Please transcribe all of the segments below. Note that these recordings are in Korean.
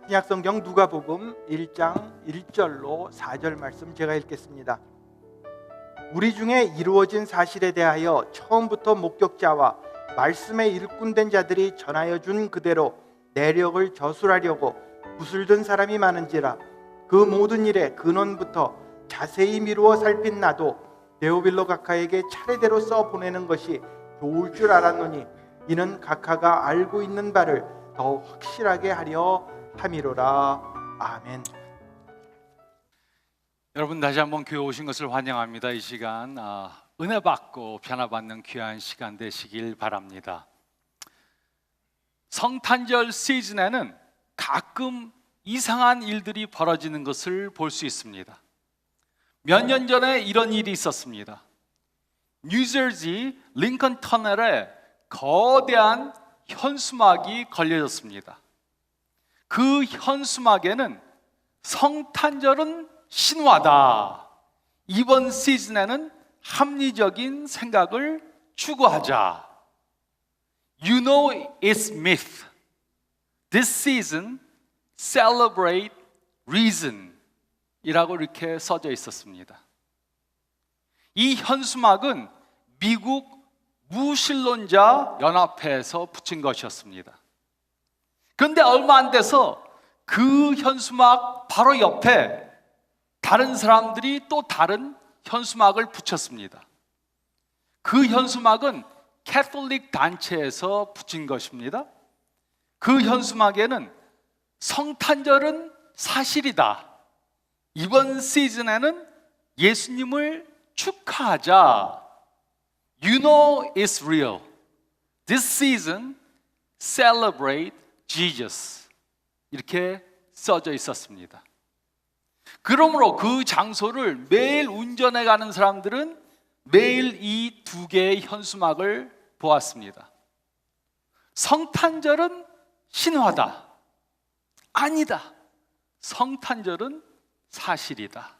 신약성경 누가복음 1장 1절로 4절 말씀 제가 읽겠습니다. 우리 중에 이루어진 사실에 대하여 처음부터 목격자와 말씀에 일꾼된 자들이 전하여 준 그대로 내력을 저술하려고 붓을 든 사람이 많은지라 그 모든 일의 근원부터 자세히 미루어 살핀 나도 데오빌로 각하에게 차례대로 써 보내는 것이 좋을 줄 알았노니 이는 각하가 알고 있는 바를 더 확실하게 하려 함이로라. 아멘. 여러분 다시 한번 교회 오신 것을 환영합니다. 이 시간 은혜 받고 변화 받는 귀한 시간 되시길 바랍니다. 성탄절 시즌에는 가끔 이상한 일들이 벌어지는 것을 볼 수 있습니다. 몇 년 전에 이런 일이 있었습니다. 뉴저지 링컨 터널에 거대한 현수막이 걸려졌습니다. 그 현수막에는 성탄절은 신화다. 이번 시즌에는 합리적인 생각을 추구하자. You know it's myth. This season celebrate reason. 이라고 이렇게 써져 있었습니다. 이 현수막은 미국 무신론자 연합회에서 붙인 것이었습니다. 그런데 얼마 안 돼서 그 현수막 바로 옆에 다른 사람들이 또 다른 현수막을 붙였습니다. 그 현수막은 캐톨릭 단체에서 붙인 것입니다. 그 현수막에는 성탄절은 사실이다. 이번 시즌에는 예수님을 축하하자. You know it's real. This season celebrate Jesus. 이렇게 써져 있었습니다. 그러므로 그 장소를 매일 운전해 가는 사람들은 매일 이 두 개의 현수막을 보았습니다. 성탄절은 신화다. 아니다. 성탄절은 사실이다.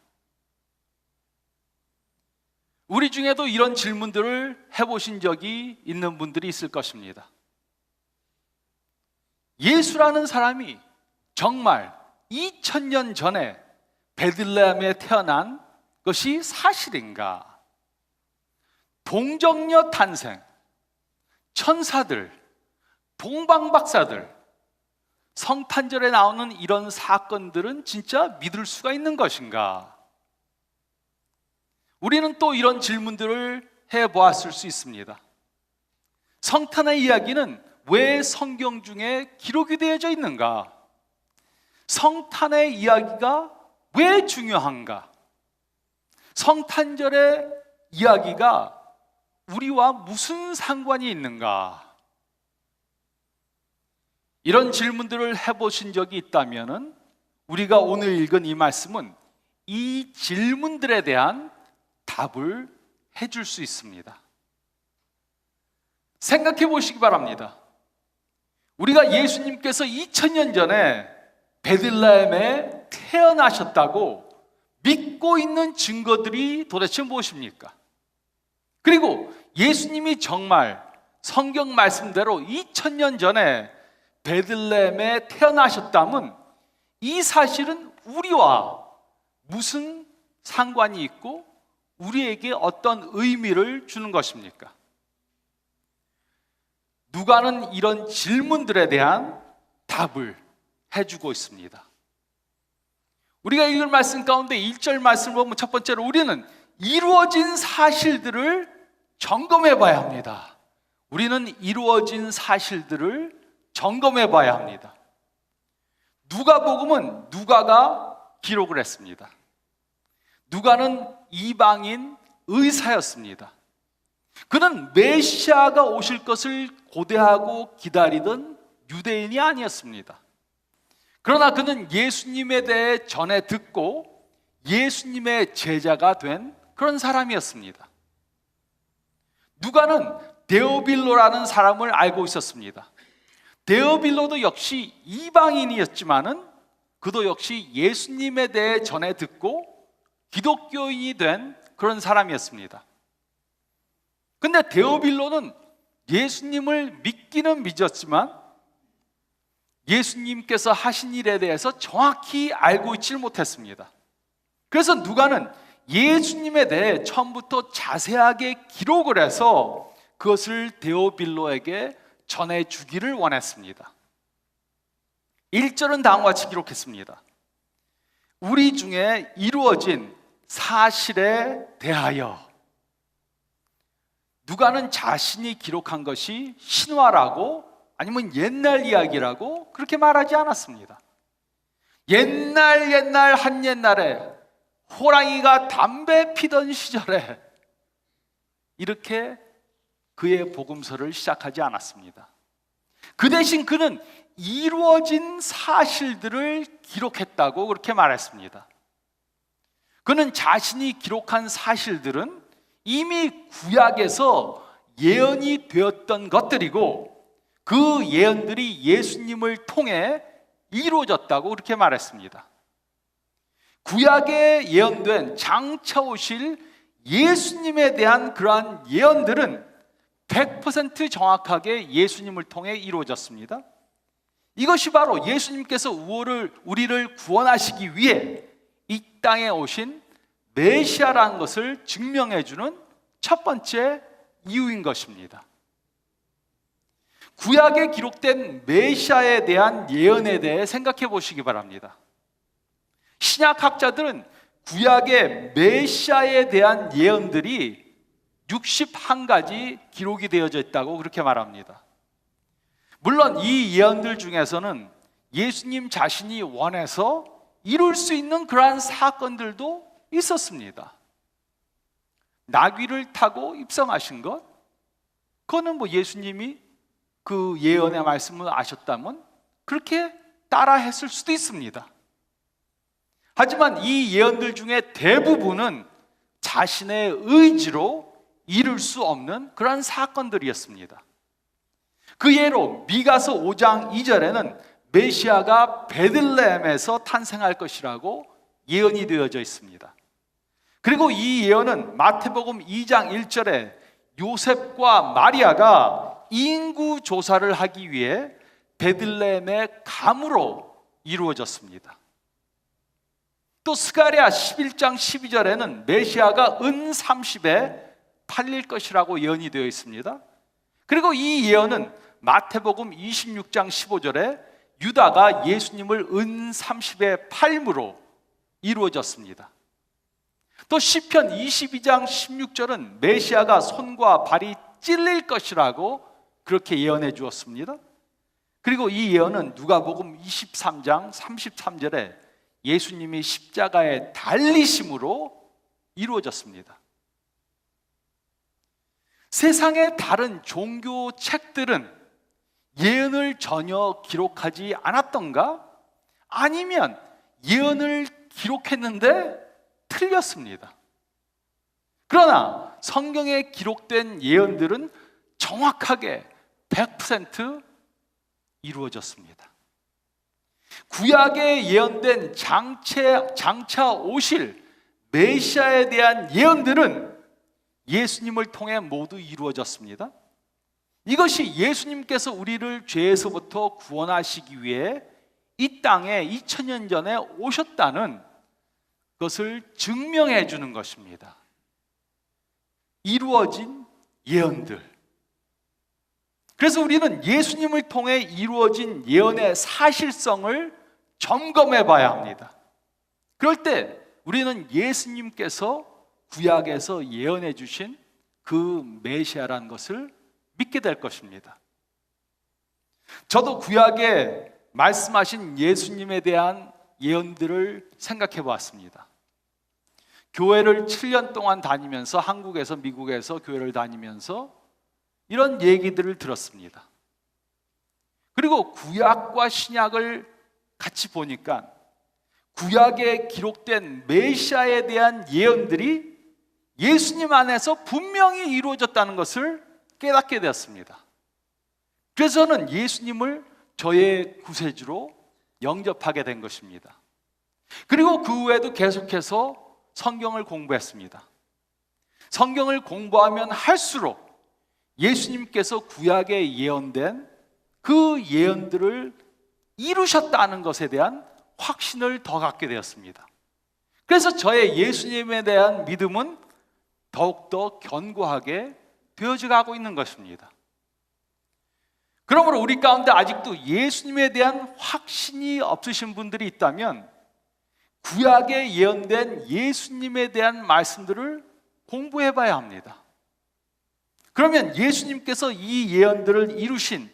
우리 중에도 이런 질문들을 해보신 적이 있는 분들이 있을 것입니다. 예수라는 사람이 정말 2000년 전에 베들레헴에 태어난 것이 사실인가? 동정녀 탄생, 천사들, 동방박사들, 성탄절에 나오는 이런 사건들은 진짜 믿을 수가 있는 것인가? 우리는 또 이런 질문들을 해보았을 수 있습니다. 성탄의 이야기는 왜 성경 중에 기록이 되어져 있는가? 성탄의 이야기가 왜 중요한가? 성탄절의 이야기가 우리와 무슨 상관이 있는가? 이런 질문들을 해보신 적이 있다면 우리가 오늘 읽은 이 말씀은 이 질문들에 대한 답을 해줄 수 있습니다. 생각해 보시기 바랍니다. 우리가 예수님께서 2000년 전에 베들레헴에 태어나셨다고 믿고 있는 증거들이 도대체 무엇입니까? 그리고 예수님이 정말 성경 말씀대로 2000년 전에 베들레헴에 태어나셨다면 이 사실은 우리와 무슨 상관이 있고 우리에게 어떤 의미를 주는 것입니까? 누가는 이런 질문들에 대한 답을 해주고 있습니다. 우리가 읽을 말씀 가운데 1절 말씀을 보면 첫 번째로 우리는 이루어진 사실들을 점검해 봐야 합니다. 우리는 이루어진 사실들을 점검해 봐야 합니다. 누가복음은 누가가 기록을 했습니다. 누가는 이방인 의사였습니다. 그는 메시아가 오실 것을 고대하고 기다리던 유대인이 아니었습니다. 그러나 그는 예수님에 대해 전해 듣고 예수님의 제자가 된 그런 사람이었습니다. 누가는 데오빌로라는 사람을 알고 있었습니다. 데오빌로도 역시 이방인이었지만은 그도 역시 예수님에 대해 전해 듣고 기독교인이 된 그런 사람이었습니다. 근데 데오빌로는 예수님을 믿기는 믿었지만 예수님께서 하신 일에 대해서 정확히 알고 있지를 못했습니다. 그래서 누가는 예수님에 대해 처음부터 자세하게 기록을 해서 그것을 데오빌로에게 전해주기를 원했습니다. 1절은 다음과 같이 기록했습니다. 우리 중에 이루어진 사실에 대하여. 누가는 자신이 기록한 것이 신화라고 아니면 옛날 이야기라고 그렇게 말하지 않았습니다. 옛날 한 옛날에 호랑이가 담배 피던 시절에 이렇게 그의 복음서를 시작하지 않았습니다. 그 대신 그는 이루어진 사실들을 기록했다고 그렇게 말했습니다. 그는 자신이 기록한 사실들은 이미 구약에서 예언이 되었던 것들이고 그 예언들이 예수님을 통해 이루어졌다고 그렇게 말했습니다. 구약에 예언된 장차 오실 예수님에 대한 그러한 예언들은 100% 정확하게 예수님을 통해 이루어졌습니다. 이것이 바로 예수님께서 우리를 구원하시기 위해 이 땅에 오신 메시아라는 것을 증명해 주는 첫 번째 이유인 것입니다. 구약에 기록된 메시아에 대한 예언에 대해 생각해 보시기 바랍니다. 신약학자들은 구약의 메시아에 대한 예언들이 61가지 기록이 되어져 있다고 그렇게 말합니다. 물론 이 예언들 중에서는 예수님 자신이 원해서 이룰 수 있는 그러한 사건들도 있었습니다. 나귀를 타고 입성하신 것, 그거는 뭐 예수님이 그 예언의 말씀을 아셨다면 그렇게 따라 했을 수도 있습니다. 하지만 이 예언들 중에 대부분은 자신의 의지로 이룰 수 없는 그러한 사건들이었습니다. 그 예로 미가서 5장 2절에는 메시아가 베들레헴에서 탄생할 것이라고 예언이 되어져 있습니다. 그리고 이 예언은 마태복음 2장 1절에 요셉과 마리아가 인구 조사를 하기 위해 베들레헴의 감으로 이루어졌습니다. 또 스가랴 11장 12절에는 메시아가 은 30에 팔릴 것이라고 예언이 되어 있습니다. 그리고 이 예언은 마태복음 26장 15절에 유다가 예수님을 은 30에 팔므로 이루어졌습니다. 또 시편 22장 16절은 메시아가 손과 발이 찔릴 것이라고 그렇게 예언해 주었습니다. 그리고 이 예언은 누가복음 23장 33절에 예수님이 십자가에 달리심으로 이루어졌습니다. 세상의 다른 종교 책들은 예언을 전혀 기록하지 않았던가? 아니면 예언을 기록했는데 틀렸습니다. 그러나 성경에 기록된 예언들은 정확하게 100% 이루어졌습니다. 구약에 예언된 장차 오실 메시아에 대한 예언들은 예수님을 통해 모두 이루어졌습니다. 이것이 예수님께서 우리를 죄에서부터 구원하시기 위해 이 땅에 2000년 전에 오셨다는 것을 증명해 주는 것입니다. 이루어진 예언들. 그래서 우리는 예수님을 통해 이루어진 예언의 사실성을 점검해 봐야 합니다. 그럴 때 우리는 예수님께서 구약에서 예언해 주신 그 메시아라는 것을 믿게 될 것입니다. 저도 구약에 말씀하신 예수님에 대한 예언들을 생각해 보았습니다. 교회를 7년 동안 다니면서 한국에서 미국에서 교회를 다니면서 이런 얘기들을 들었습니다. 그리고 구약과 신약을 같이 보니까 구약에 기록된 메시아에 대한 예언들이 예수님 안에서 분명히 이루어졌다는 것을 깨닫게 되었습니다. 그래서 저는 예수님을 저의 구세주로 영접하게 된 것입니다. 그리고 그 후에도 계속해서 성경을 공부했습니다. 성경을 공부하면 할수록 예수님께서 구약에 예언된 그 예언들을 이루셨다는 것에 대한 확신을 더 갖게 되었습니다. 그래서 저의 예수님에 대한 믿음은 더욱더 견고하게 되어져 가고 있는 것입니다. 그러므로 우리 가운데 아직도 예수님에 대한 확신이 없으신 분들이 있다면 구약에 예언된 예수님에 대한 말씀들을 공부해 봐야 합니다. 그러면 예수님께서 이 예언들을 이루신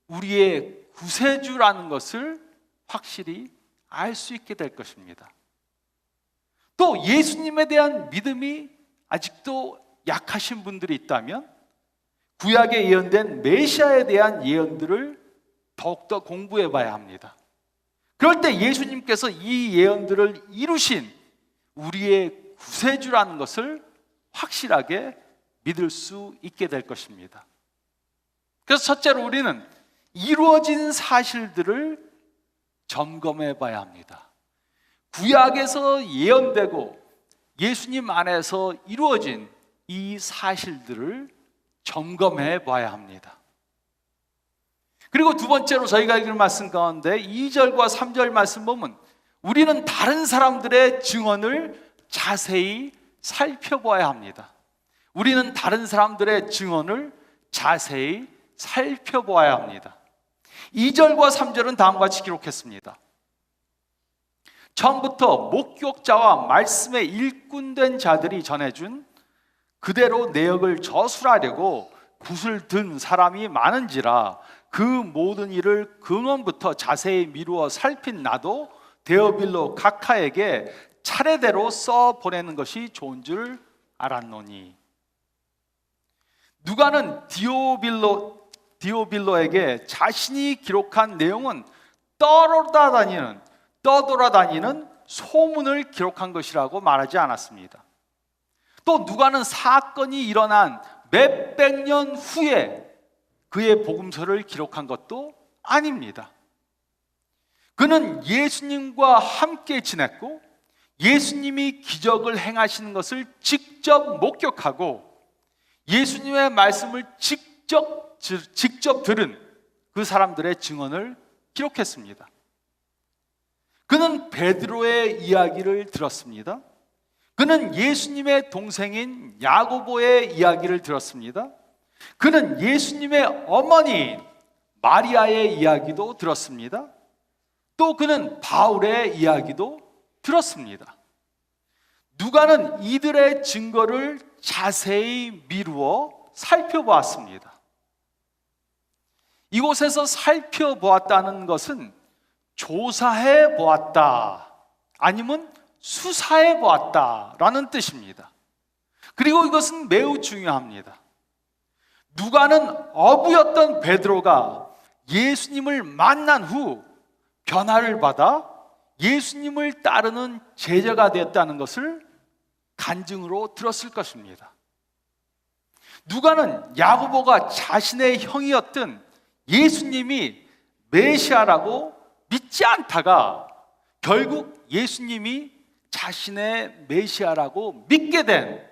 우리의 구세주라는 것을 확실히 알 수 있게 될 것입니다. 또 예수님에 대한 믿음이 아직도 약하신 분들이 있다면 구약에 예언된 메시아에 대한 예언들을 더욱더 공부해 봐야 합니다. 그럴 때 예수님께서 이 예언들을 이루신 우리의 구세주라는 것을 확실하게 믿을 수 있게 될 것입니다. 그래서 첫째로 우리는 이루어진 사실들을 점검해 봐야 합니다. 구약에서 예언되고 예수님 안에서 이루어진 이 사실들을 점검해 봐야 합니다. 그리고 두 번째로 저희가 읽은 말씀 가운데 2절과 3절 말씀 보면 우리는 다른 사람들의 증언을 자세히 살펴봐야 합니다. 우리는 다른 사람들의 증언을 자세히 살펴보아야 합니다. 2절과 3절은 다음과 같이 기록했습니다. 처음부터 목격자와 말씀에 일꾼된 자들이 전해준 그대로 내역을 저술하려고 붓을 든 사람이 많은지라 그 모든 일을 근원부터 자세히 미루어 살핀 나도 데오빌로 각하에게 차례대로 써 보내는 것이 좋은 줄 알았노니. 누가는 디오빌로에게 자신이 기록한 내용은 떠돌아다니는 소문을 기록한 것이라고 말하지 않았습니다. 또 누가는 사건이 일어난 몇백 년 후에 그의 복음서를 기록한 것도 아닙니다. 그는 예수님과 함께 지냈고 예수님이 기적을 행하시는 것을 직접 목격하고 예수님의 말씀을 직접 들은 그 사람들의 증언을 기록했습니다. 그는 베드로의 이야기를 들었습니다. 그는 예수님의 동생인 야고보의 이야기를 들었습니다. 그는 예수님의 어머니 마리아의 이야기도 들었습니다. 또 그는 바울의 이야기도 들었습니다. 누가는 이들의 증거를 자세히 미루어 살펴보았습니다. 이곳에서 살펴보았다는 것은 조사해 보았다 아니면 수사해 보았다라는 뜻입니다. 그리고 이것은 매우 중요합니다. 누가는 어부였던 베드로가 예수님을 만난 후 변화를 받아 예수님을 따르는 제자가 되었다는 것을 간증으로 들었을 것입니다. 누가는 야고보가 자신의 형이었던 예수님이 메시아라고 믿지 않다가 결국 예수님이 자신의 메시아라고 믿게 된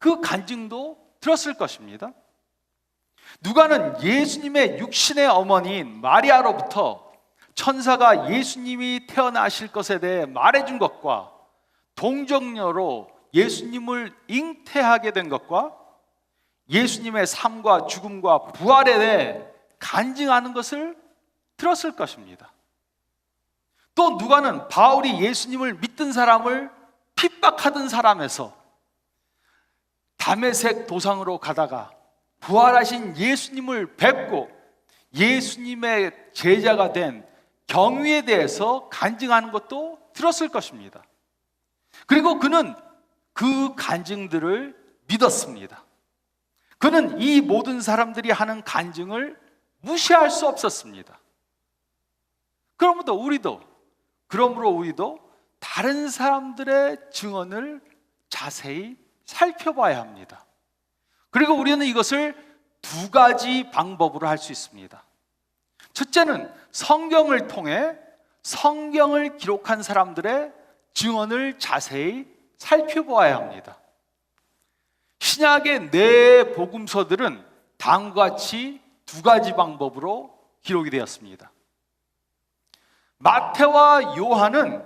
그 간증도 들었을 것입니다. 누가는 예수님의 육신의 어머니인 마리아로부터 천사가 예수님이 태어나실 것에 대해 말해준 것과 동정녀로 예수님을 잉태하게 된 것과 예수님의 삶과 죽음과 부활에 대해 간증하는 것을 들었을 것입니다. 또 누가는 바울이 예수님을 믿던 사람을 핍박하던 사람에서 다메섹 도상으로 가다가 부활하신 예수님을 뵙고 예수님의 제자가 된 경위에 대해서 간증하는 것도 들었을 것입니다. 그리고 그는 그 간증들을 믿었습니다. 그는 이 모든 사람들이 하는 간증을 무시할 수 없었습니다. 그러므로 우리도 다른 사람들의 증언을 자세히 살펴봐야 합니다. 그리고 우리는 이것을 두 가지 방법으로 할 수 있습니다. 첫째는 성경을 통해 성경을 기록한 사람들의 증언을 자세히 살펴보아야 합니다. 신약의 네 복음서들은 다음과 같이 두 가지 방법으로 기록이 되었습니다. 마태와 요한은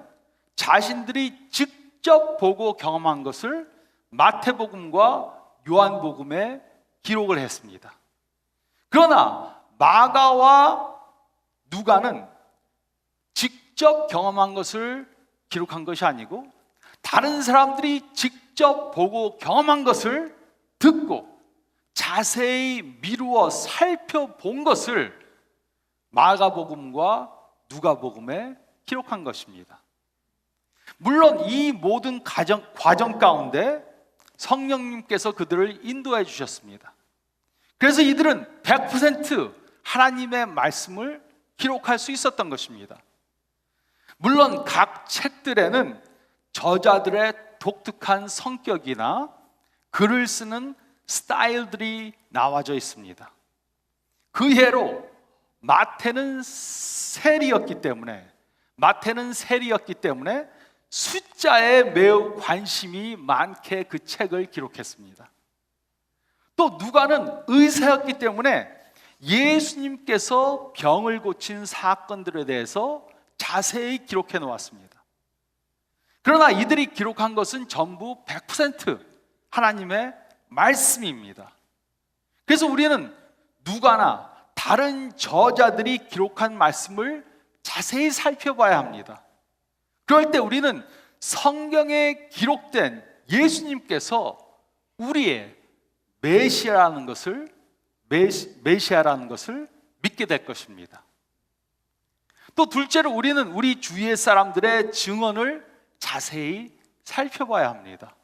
자신들이 직접 보고 경험한 것을 마태복음과 요한복음에 기록을 했습니다. 그러나 마가와 누가는 직접 경험한 것을 기록한 것이 아니고 다른 사람들이 직접 보고 경험한 것을 듣고 자세히 미루어 살펴본 것을 마가복음과 누가복음에 기록한 것입니다. 물론 이 모든 과정 가운데 성령님께서 그들을 인도해 주셨습니다. 그래서 이들은 100% 하나님의 말씀을 기록할 수 있었던 것입니다. 물론 각 책들에는 저자들의 독특한 성격이나 글을 쓰는 스타일들이 나와져 있습니다. 그 예로 마태는 세리였기 때문에 숫자에 매우 관심이 많게 그 책을 기록했습니다. 또 누가는 의사였기 때문에 예수님께서 병을 고친 사건들에 대해서 자세히 기록해 놓았습니다. 그러나 이들이 기록한 것은 전부 100% 하나님의 말씀입니다. 그래서 우리는 누가나 다른 저자들이 기록한 말씀을 자세히 살펴봐야 합니다. 그럴 때 우리는 성경에 기록된 예수님께서 우리의 메시아라는 것을 믿게 될 것입니다. 또 둘째로 우리는 우리 주위의 사람들의 증언을 자세히 살펴봐야 합니다.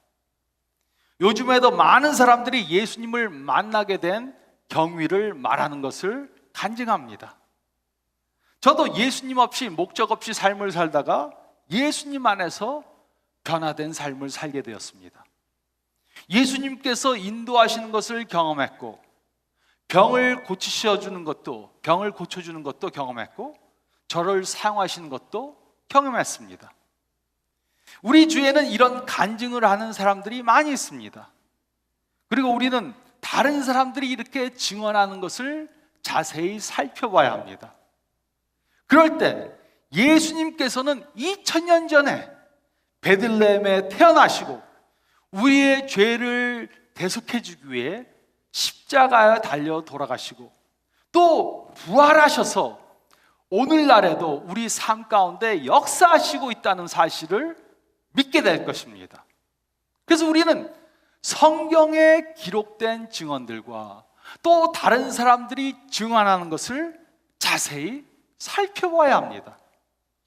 요즘에도 많은 사람들이 예수님을 만나게 된 경위를 말하는 것을 간증합니다. 저도 예수님 없이 목적 없이 삶을 살다가 예수님 안에서 변화된 삶을 살게 되었습니다. 예수님께서 인도하시는 것을 경험했고 병을 고쳐주는 것도 경험했고 저를 사용하시는 것도 경험했습니다. 우리 주위에는 이런 간증을 하는 사람들이 많이 있습니다. 그리고 우리는 다른 사람들이 이렇게 증언하는 것을 자세히 살펴봐야 합니다. 그럴 때 예수님께서는 2000년 전에 베들레헴에 태어나시고 우리의 죄를 대속해 주기 위해 십자가에 달려 돌아가시고 또 부활하셔서 오늘날에도 우리 삶 가운데 역사하시고 있다는 사실을 믿게 될 것입니다. 그래서 우리는 성경에 기록된 증언들과 또 다른 사람들이 증언하는 것을 자세히 살펴봐야 합니다.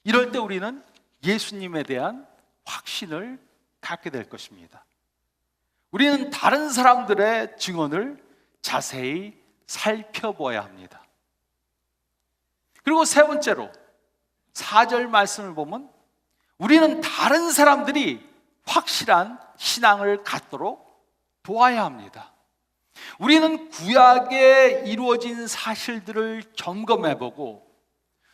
이럴 때 우리는 예수님에 대한 확신을 갖게 될 것입니다. 우리는 다른 사람들의 증언을 자세히 살펴봐야 합니다. 그리고 세 번째로 4절 말씀을 보면 우리는 다른 사람들이 확실한 신앙을 갖도록 도와야 합니다. 우리는 구약에 이루어진 사실들을 점검해보고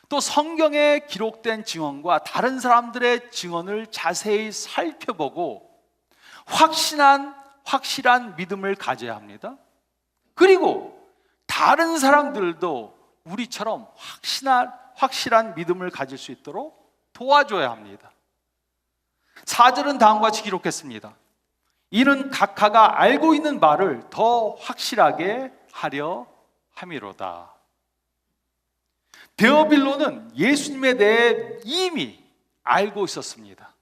또 성경에 기록된 증언과 다른 사람들의 증언을 자세히 살펴보고 확실한 믿음을 가져야 합니다. 그리고 다른 사람들도 우리처럼 확실한 믿음을 가질 수 있도록 도와줘야 합니다. 4절은 다음과 같이 기록했습니다. 이는 각하가 알고 있는 바를 더 확실하게 하려 함이로다. 데오빌로는 예수님에 대해 이미 알고 있었습니다.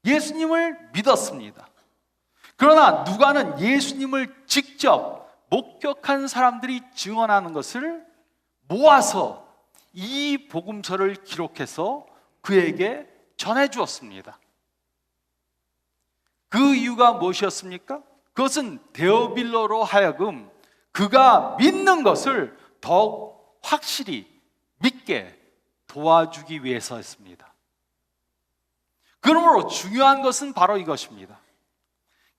예수님을 믿었습니다. 그러나 누가는 예수님을 직접 목격한 사람들이 증언하는 것을 모아서 이 복음서를 기록해서 그에게 전해주었습니다. 그 이유가 무엇이었습니까? 그것은 데오빌로로 하여금 그가 믿는 것을 더욱 확실히 믿게 도와주기 위해서였습니다. 그러므로 중요한 것은 바로 이것입니다.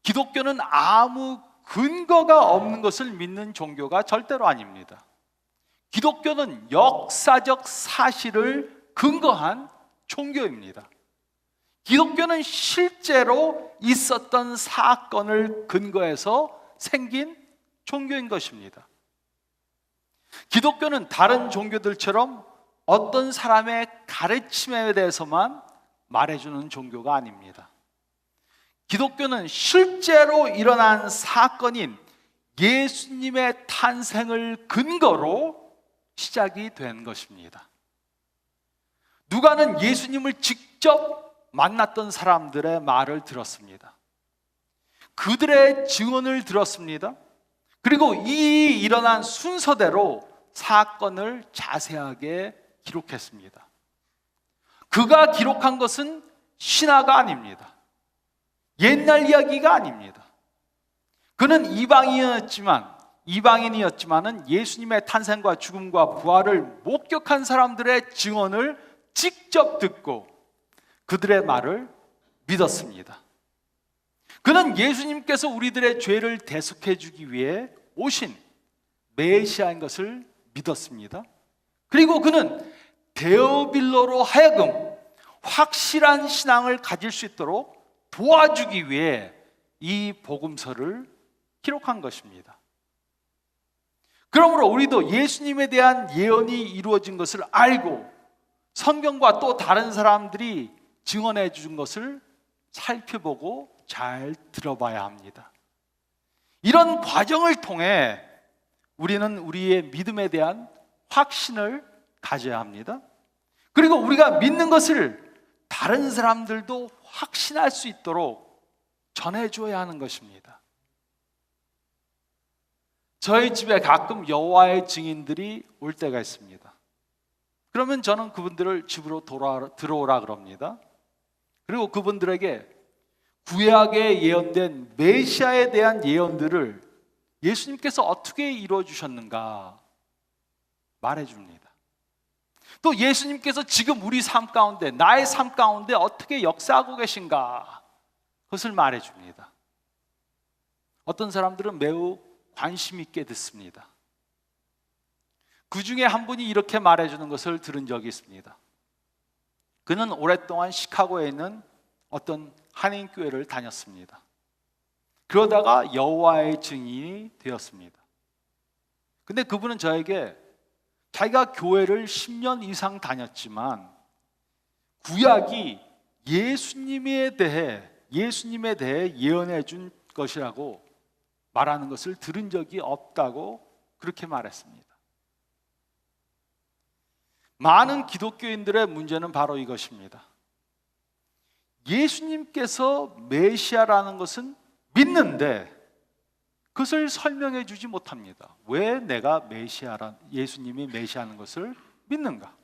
기독교는 아무 근거가 없는 것을 믿는 종교가 절대로 아닙니다. 기독교는 역사적 사실을 근거한 종교입니다. 기독교는 실제로 있었던 사건을 근거해서 생긴 종교인 것입니다. 기독교는 다른 종교들처럼 어떤 사람의 가르침에 대해서만 말해주는 종교가 아닙니다. 기독교는 실제로 일어난 사건인 예수님의 탄생을 근거로 시작이 된 것입니다. 누가는 예수님을 직접 만났던 사람들의 말을 들었습니다. 그들의 증언을 들었습니다. 그리고 이 일어난 순서대로 사건을 자세하게 기록했습니다. 그가 기록한 것은 신화가 아닙니다. 옛날 이야기가 아닙니다. 그는 이방인이었지만은 예수님의 탄생과 죽음과 부활을 목격한 사람들의 증언을 직접 듣고 그들의 말을 믿었습니다. 그는 예수님께서 우리들의 죄를 대속해 주기 위해 오신 메시아인 것을 믿었습니다. 그리고 그는 데오빌로로 하여금 확실한 신앙을 가질 수 있도록 도와주기 위해 이 복음서를 기록한 것입니다. 그러므로 우리도 예수님에 대한 예언이 이루어진 것을 알고 성경과 또 다른 사람들이 증언해 준 것을 살펴보고 잘 들어봐야 합니다. 이런 과정을 통해 우리는 우리의 믿음에 대한 확신을 가져야 합니다. 그리고 우리가 믿는 것을 다른 사람들도 확신할 수 있도록 전해줘야 하는 것입니다. 저희 집에 가끔 여호와의 증인들이 올 때가 있습니다. 그러면 저는 그분들을 집으로 들어오라 그럽니다. 그리고 그분들에게 구약에 예언된 메시아에 대한 예언들을 예수님께서 어떻게 이루어 주셨는가 말해 줍니다. 또 예수님께서 지금 우리 삶 가운데, 나의 삶 가운데 어떻게 역사하고 계신가 그것을 말해 줍니다. 어떤 사람들은 매우 관심 있게 듣습니다. 그 중에 한 분이 이렇게 말해 주는 것을 들은 적이 있습니다. 그는 오랫동안 시카고에 있는 어떤 한인교회를 다녔습니다. 그러다가 여호와의 증인이 되었습니다. 근데 그분은 저에게 자기가 교회를 10년 이상 다녔지만 구약이 예수님에 대해 예언해 준 것이라고 말하는 것을 들은 적이 없다고 그렇게 말했습니다. 많은 기독교인들의 문제는 바로 이것입니다. 예수님께서 메시아라는 것은 믿는데 그것을 설명해 주지 못합니다. 왜 내가 예수님이 메시아라는 것을 믿는가?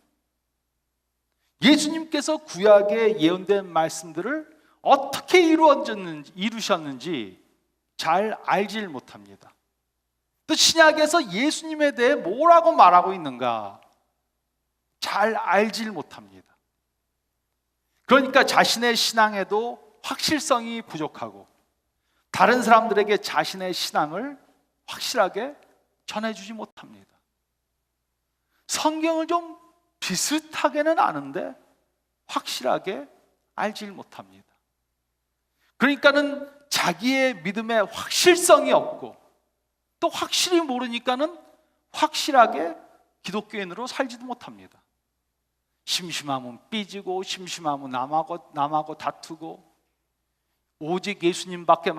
예수님께서 구약에 예언된 말씀들을 어떻게 이루셨는지 잘 알질 못합니다. 또 신약에서 예수님에 대해 뭐라고 말하고 있는가 잘 알질 못합니다. 그러니까 자신의 신앙에도 확실성이 부족하고 다른 사람들에게 자신의 신앙을 확실하게 전해주지 못합니다. 성경을 좀 비슷하게는 아는데 확실하게 알질 못합니다. 그러니까는 자기의 믿음에 확실성이 없고 또 확실히 모르니까는 확실하게 기독교인으로 살지도 못합니다. 심심하면 삐지고 심심하면 남하고 다투고 오직 예수님밖에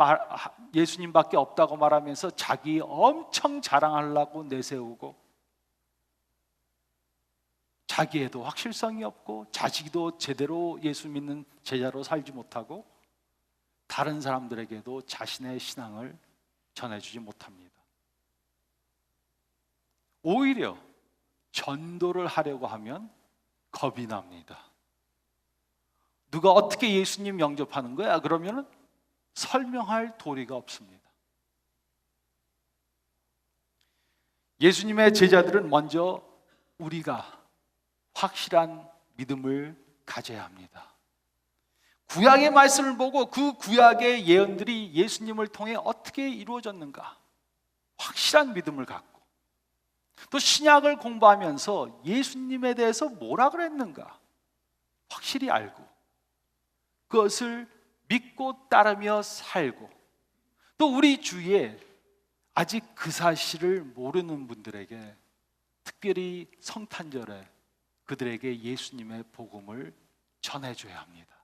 없다고 말하면서 자기 엄청 자랑하려고 내세우고 자기에도 확실성이 없고 자기도 제대로 예수 믿는 제자로 살지 못하고 다른 사람들에게도 자신의 신앙을 전해주지 못합니다. 오히려 전도를 하려고 하면 겁이 납니다. 누가 어떻게 예수님 영접하는 거야? 그러면 설명할 도리가 없습니다. 예수님의 제자들은 먼저 우리가 확실한 믿음을 가져야 합니다. 구약의 말씀을 보고 그 구약의 예언들이 예수님을 통해 어떻게 이루어졌는가 확실한 믿음을 갖고 또 신약을 공부하면서 예수님에 대해서 뭐라 그랬는가 확실히 알고 그것을 믿고 따르며 살고 또 우리 주위에 아직 그 사실을 모르는 분들에게 특별히 성탄절에 그들에게 예수님의 복음을 전해줘야 합니다.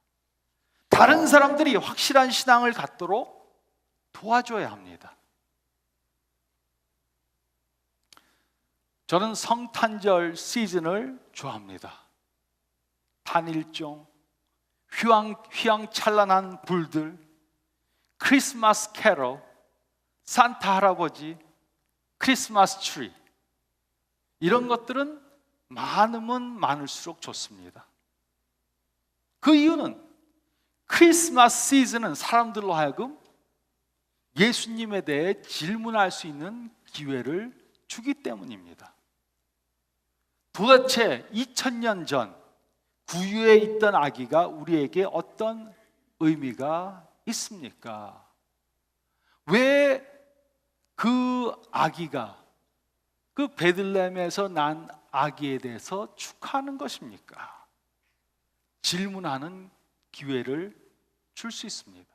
다른 사람들이 확실한 신앙을 갖도록 도와줘야 합니다. 저는 성탄절 시즌을 좋아합니다. 단일종, 휘황찬란한 불들, 크리스마스 캐롤, 산타 할아버지, 크리스마스 트리, 이런 것들은 많으면 많을수록 좋습니다. 그 이유는 크리스마스 시즌은 사람들로 하여금 예수님에 대해 질문할 수 있는 기회를 주기 때문입니다. 도대체 2000년 전 구유에 있던 아기가 우리에게 어떤 의미가 있습니까? 왜 그 아기가, 그 베들레헴에서 난 아기에 대해서 축하하는 것입니까? 질문하는 기회를 줄 수 있습니다.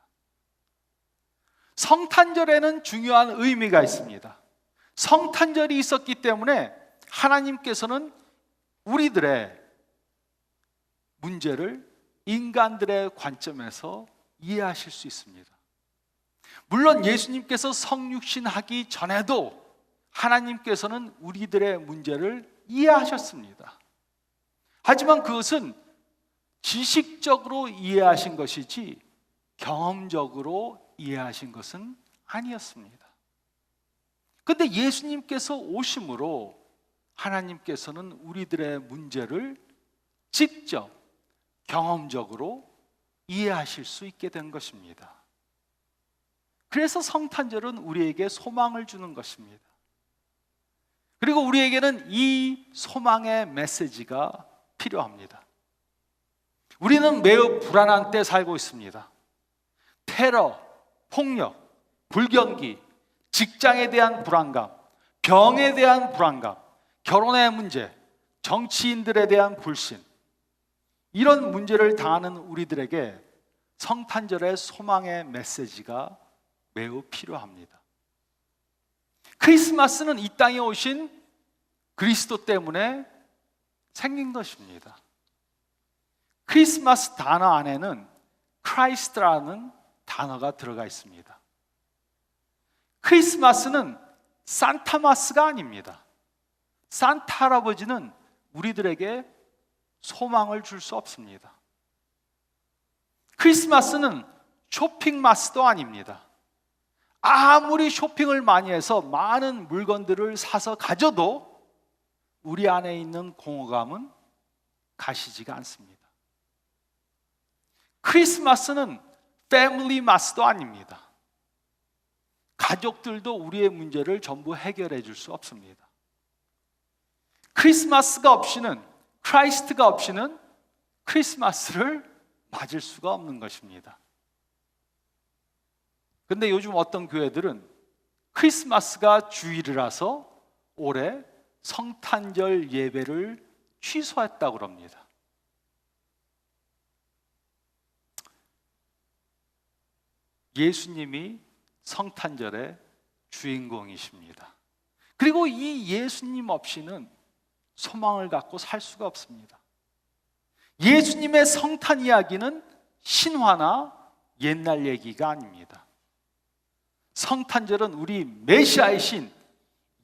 성탄절에는 중요한 의미가 있습니다. 성탄절이 있었기 때문에 하나님께서는 우리들의 문제를 인간들의 관점에서 이해하실 수 있습니다. 물론 예수님께서 성육신하기 전에도 하나님께서는 우리들의 문제를 이해하셨습니다. 하지만 그것은 지식적으로 이해하신 것이지 경험적으로 이해하신 것은 아니었습니다. 그런데 예수님께서 오심으로 하나님께서는 우리들의 문제를 직접 경험적으로 이해하실 수 있게 된 것입니다. 그래서 성탄절은 우리에게 소망을 주는 것입니다. 그리고 우리에게는 이 소망의 메시지가 필요합니다. 우리는 매우 불안한 때 살고 있습니다. 테러, 폭력, 불경기, 직장에 대한 불안감, 병에 대한 불안감, 결혼의 문제, 정치인들에 대한 불신, 이런 문제를 당하는 우리들에게 성탄절의 소망의 메시지가 매우 필요합니다. 크리스마스는 이 땅에 오신 그리스도 때문에 생긴 것입니다. 크리스마스 단어 안에는 크라이스트라는 단어가 들어가 있습니다. 크리스마스는 산타마스가 아닙니다. 산타 할아버지는 우리들에게 소망을 줄 수 없습니다. 크리스마스는 쇼핑마스도 아닙니다. 아무리 쇼핑을 많이 해서 많은 물건들을 사서 가져도 우리 안에 있는 공허감은 가시지가 않습니다. 크리스마스는 패밀리 마스도 아닙니다. 가족들도 우리의 문제를 전부 해결해 줄 수 없습니다. 크리스마스가 없이는, 크라이스트가 없이는 크리스마스를 맞을 수가 없는 것입니다. 근데 요즘 어떤 교회들은 크리스마스가 주일이라서 올해 성탄절 예배를 취소했다고 합니다. 예수님이 성탄절의 주인공이십니다. 그리고 이 예수님 없이는 소망을 갖고 살 수가 없습니다. 예수님의 성탄 이야기는 신화나 옛날 얘기가 아닙니다. 성탄절은 우리 메시아이신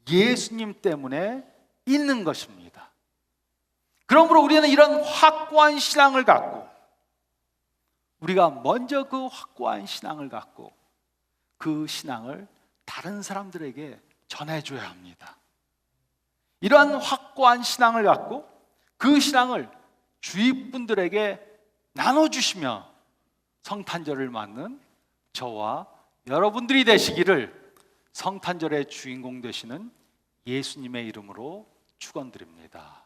예수님 때문에 있는 것입니다. 그러므로 우리는 이런 확고한 신앙을 갖고, 우리가 먼저 그 확고한 신앙을 갖고 그 신앙을 다른 사람들에게 전해줘야 합니다. 이러한 확고한 신앙을 갖고 그 신앙을 주위 분들에게 나눠주시며 성탄절을 맞는 저와 여러분들이 되시기를 성탄절의 주인공 되시는 예수님의 이름으로 축원드립니다.